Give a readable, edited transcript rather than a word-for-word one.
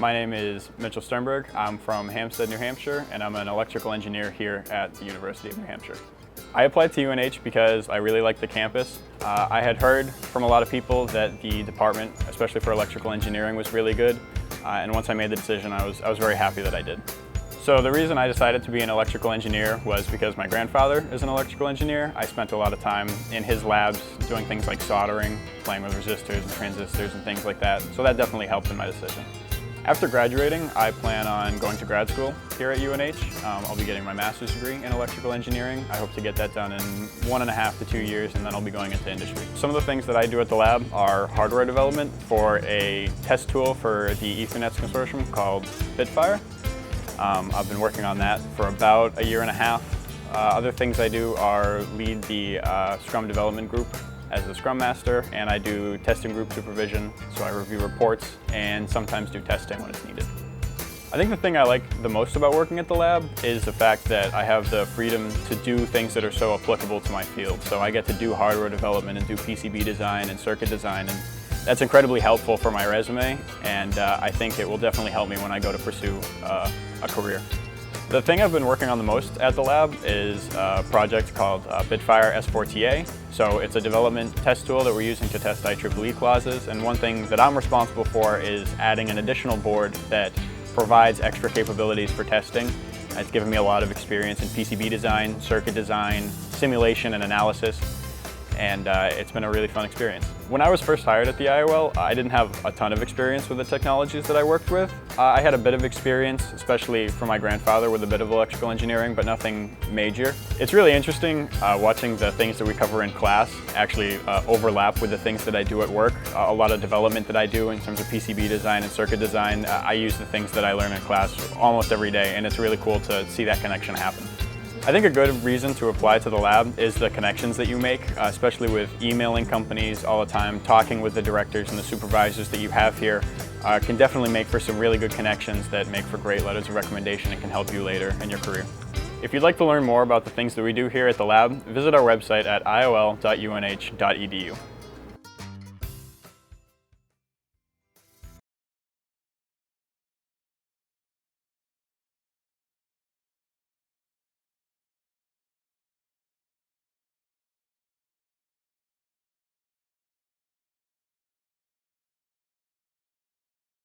My name is Mitchell Sternberg. I'm from Hampstead, New Hampshire, and I'm an electrical engineer here at the University of New Hampshire. I applied to UNH because I really like the campus. I had heard from a lot of people that the department, especially for electrical engineering, was really good. And once I made the decision, I was very happy that I did. So the reason I decided to be an electrical engineer was because my grandfather is an electrical engineer. I spent a lot of time in his labs doing things like soldering, playing with resistors and transistors and things like that. So that definitely helped in my decision. After graduating, I plan on going to grad school here at UNH. I'll be getting my master's degree in electrical engineering. I hope to get that done in 1.5 to 2 years, and then I'll be going into industry. Some of the things that I do at the lab are hardware development for a test tool for the Ethernet consortium called Spitfire. I've been working on that for about 1.5 years. Other things I do are lead the Scrum development group as the Scrum Master, and I do testing group supervision, so I review reports and sometimes do testing when it's needed. I think the thing I like the most about working at the lab is the fact that I have the freedom to do things that are so applicable to my field. So I get to do hardware development and do PCB design and circuit design, and that's incredibly helpful for my resume, and I think it will definitely help me when I go to pursue a career. The thing I've been working on the most at the lab is a project called Bitfire S4TA. So it's a development test tool that we're using to test IEEE clauses, and one thing that I'm responsible for is adding an additional board that provides extra capabilities for testing. It's given me a lot of experience in PCB design, circuit design, simulation and analysis, and it's been a really fun experience. When I was first hired at the IOL, I didn't have a ton of experience with the technologies that I worked with. I had a bit of experience, especially from my grandfather, with a bit of electrical engineering, but nothing major. It's really interesting watching the things that we cover in class actually overlap with the things that I do at work. A lot of development that I do in terms of PCB design and circuit design, I use the things that I learn in class almost every day, and it's really cool to see that connection happen. I think a good reason to apply to the lab is the connections that you make, especially with emailing companies all the time, talking with the directors and the supervisors that you have here can definitely make for some really good connections that make for great letters of recommendation and can help you later in your career. If you'd like to learn more about the things that we do here at the lab, visit our website at iol.unh.edu.